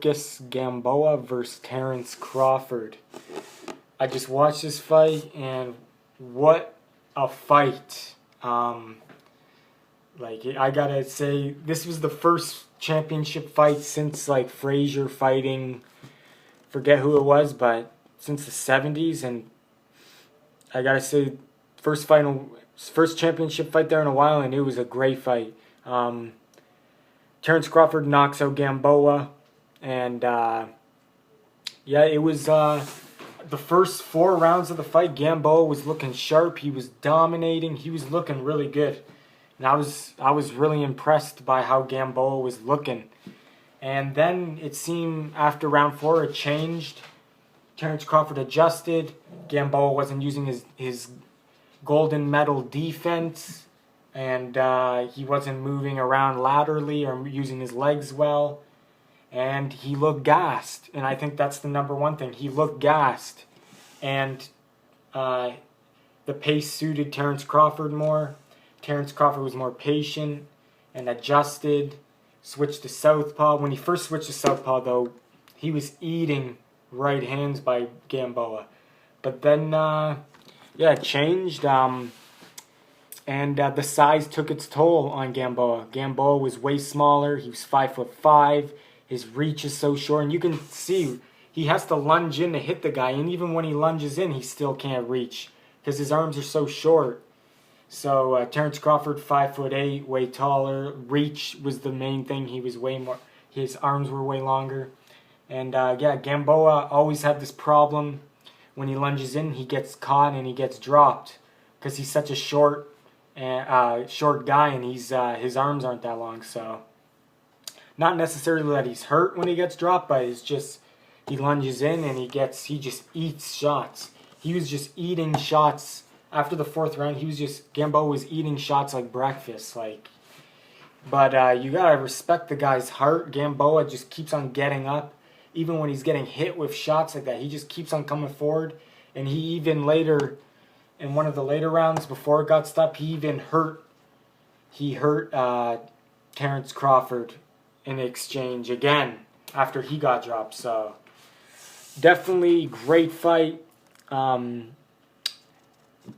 Yuriorkis Gamboa versus Terence Crawford. I just watched this fight, and what a fight. I gotta say, this was the first championship fight since Frazier fighting, forget who it was, but since the 70s, and I gotta say, first championship fight there in a while, and it was a great fight. Terence Crawford knocks out Gamboa, and it was the first 4 rounds of the fight. Gamboa was looking sharp. He was dominating. He was looking really good, and I was really impressed by how Gamboa was looking. And then it seemed after round 4 it changed. Terence Crawford adjusted. Gamboa wasn't using his golden medal defense, and he wasn't moving around laterally or using his legs well, and he looked gassed. And I think that's the number one thing. He looked gassed, and the pace suited Terence Crawford more. Terence Crawford was more patient and adjusted, switched to southpaw. When he first switched to southpaw, though, he was eating right hands by Gamboa. But then, it changed. And the size took its toll on Gamboa. Gamboa was way smaller. He was 5'5". His reach is so short, and you can see he has to lunge in to hit the guy. And even when he lunges in, he still can't reach because his arms are so short. So Terence Crawford, 5'8", way taller. Reach was the main thing. He was way more. His arms were way longer. And Gamboa always had this problem. When he lunges in, he gets caught and he gets dropped because he's such a short guy, and his arms aren't that long. So not necessarily that he's hurt when he gets dropped, but it's just he lunges in and he just eats shots. He was just eating shots after the 4th round. Gamboa was eating shots like breakfast. But you gotta respect the guy's heart. Gamboa just keeps on getting up. Even when he's getting hit with shots like that, he just keeps on coming forward. And he even later, in one of the later rounds before it got stopped, he hurt Terence Crawford in exchange again after he got dropped. So definitely great fight. I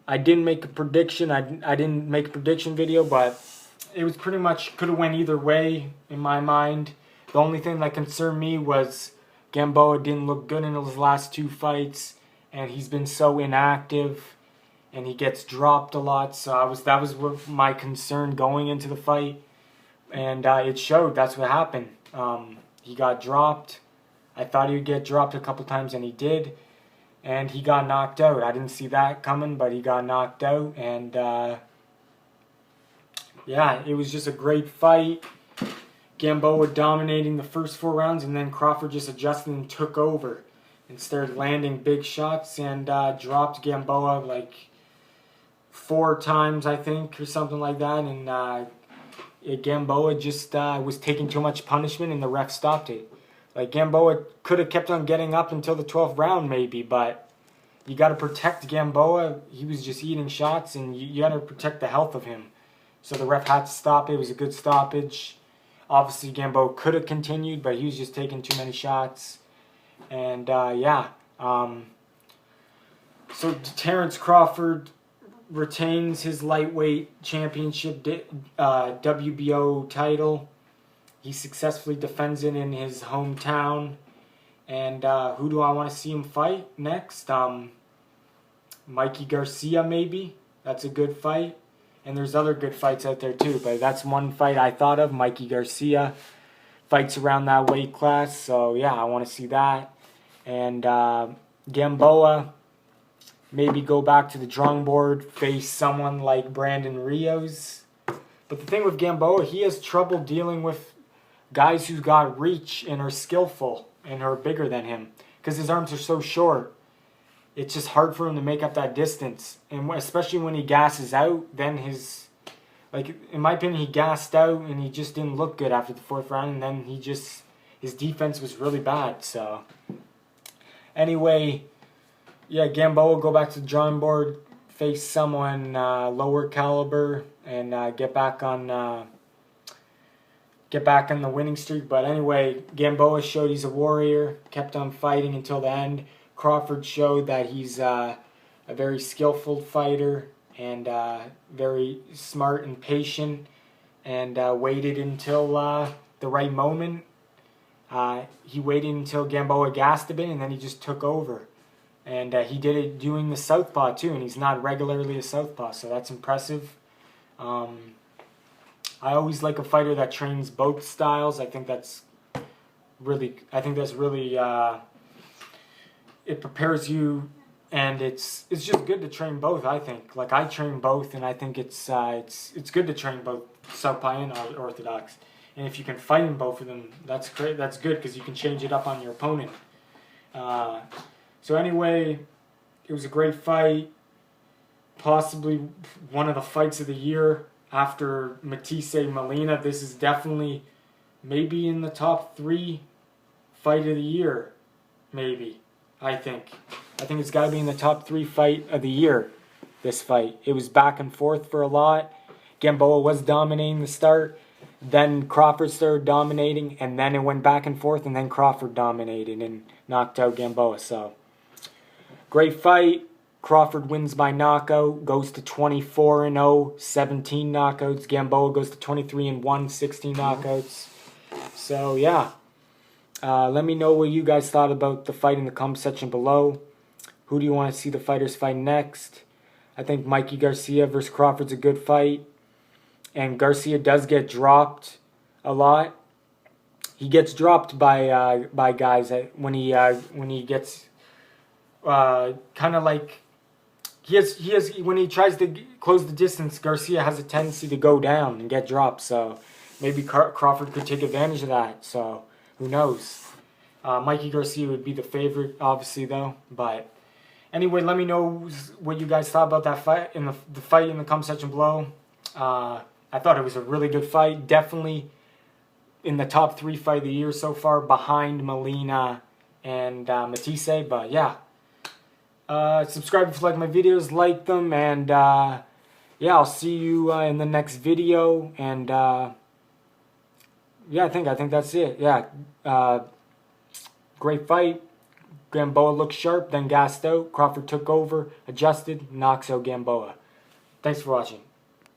didn't make a prediction. I didn't make a prediction video, but it was pretty much could have went either way in my mind. The only thing that concerned me was Gamboa didn't look good in his last 2 fights, and he's been so inactive, and he gets dropped a lot. So that was my concern going into the fight, and it showed. That's what happened. He got dropped. I thought he would get dropped a couple times, and he did, and he got knocked out. I didn't see that coming, but he got knocked out, and it was just a great fight. Gamboa dominating the first 4 rounds, and then Crawford just adjusted and took over and started landing big shots and dropped Gamboa 4 times, I think, or something like that. And Gamboa just was taking too much punishment, and the ref stopped it. Gamboa could have kept on getting up until the 12th round maybe, but you got to protect Gamboa. He was just eating shots, and you got to protect the health of him. So the ref had to stop it. It was a good stoppage. Obviously, Gamboa could have continued, but he was just taking too many shots. And, so Terence Crawford retains his lightweight championship WBO title. He successfully defends it in his hometown. And who do I want to see him fight next? Mikey Garcia, maybe. That's a good fight. And there's other good fights out there too, but that's one fight I thought of. Mikey Garcia fights around that weight class, so yeah, I want to see that. And Gamboa, maybe go back to the drawing board, face someone like Brandon Rios. But the thing with Gamboa, he has trouble dealing with guys who've got reach and are skillful and are bigger than him because his arms are so short. It's just hard for him to make up that distance. And especially when he gasses out, then in my opinion, he gassed out and he just didn't look good after the 4th round. And then his defense was really bad. So anyway, Gamboa, go back to the drawing board, face someone lower caliber, and get back on get back on the winning streak. But anyway, Gamboa showed he's a warrior, kept on fighting until the end. Crawford showed that he's a very skillful fighter and very smart and patient, and waited until the right moment. He waited until Gamboa gassed a bit, and then he just took over. And he did it doing the southpaw too, and he's not regularly a southpaw, so that's impressive. I always like a fighter that trains both styles. I think that's really, it prepares you, and it's just good to train both. I think, like, I train both, and I think it's good to train both southpaw and orthodox. And if you can fight in both of them, that's great. That's good because you can change it up on your opponent. So anyway, it was a great fight. Possibly one of the fights of the year after Matisse Molina. This is definitely maybe in the top 3 fight of the year. Maybe. I think it's got to be in the top 3 fight of the year, this fight. It was back and forth for a lot. Gamboa was dominating the start. Then Crawford started dominating, and then it went back and forth, and then Crawford dominated and knocked out Gamboa. So, great fight. Crawford wins by knockout, goes to 24-0, 17 knockouts. Gamboa goes to 23-1, 16 knockouts. So, yeah. Let me know what you guys thought about the fight in the comment section below. Who do you want to see the fighters fight next? I think Mikey Garcia versus Crawford's a good fight. And Garcia does get dropped a lot. He gets dropped by guys when he gets kind of like he has when he tries to close the distance. Garcia has a tendency to go down and get dropped. So maybe Crawford could take advantage of that. So who knows? Mikey Garcia would be the favorite, obviously, though. But anyway, let me know what you guys thought about that fight in the fight in the comment section below. I thought it was a really good fight. Definitely in the top 3 fight of the year so far, behind Molina and Matisse. But yeah, subscribe if you like my videos, like them, and yeah, I'll see you in the next video. And yeah, I think that's it. Yeah, great fight. Gamboa looked sharp, then gassed out. Crawford took over, adjusted, knocks out Gamboa. Thanks for watching.